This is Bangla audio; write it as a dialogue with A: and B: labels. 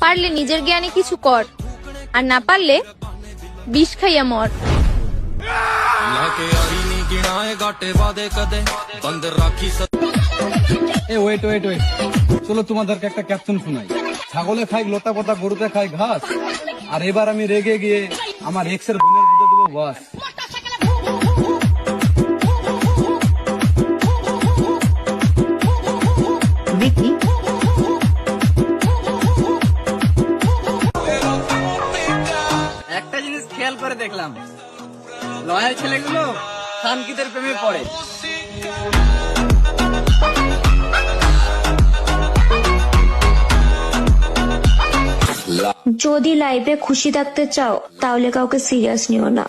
A: পারলে নিজের জ্ঞানে কিছু কর, আর না পারলে বিষ খাইয়া মর।
B: ওয়েট ওয়েট ওয়েট, চলো তোমাদেরকে একটা ক্যাপশন শোনাই। ছাগলে খাই লতা পাতা, গরুতে খাই ঘাস, আর এবার আমি রেগে গিয়ে আমার এক্স এর বোনের বুঝে দেবো বাস।
C: দেখি একটা জিনিস খেয়াল করে দেখলাম, লয়াল ছেলেগুলো সানকিদের প্রেমে পড়ে।
D: যদি লাইফে খুশি থাকতে চাও তাহলে কাউকে সিরিয়াস নিও না।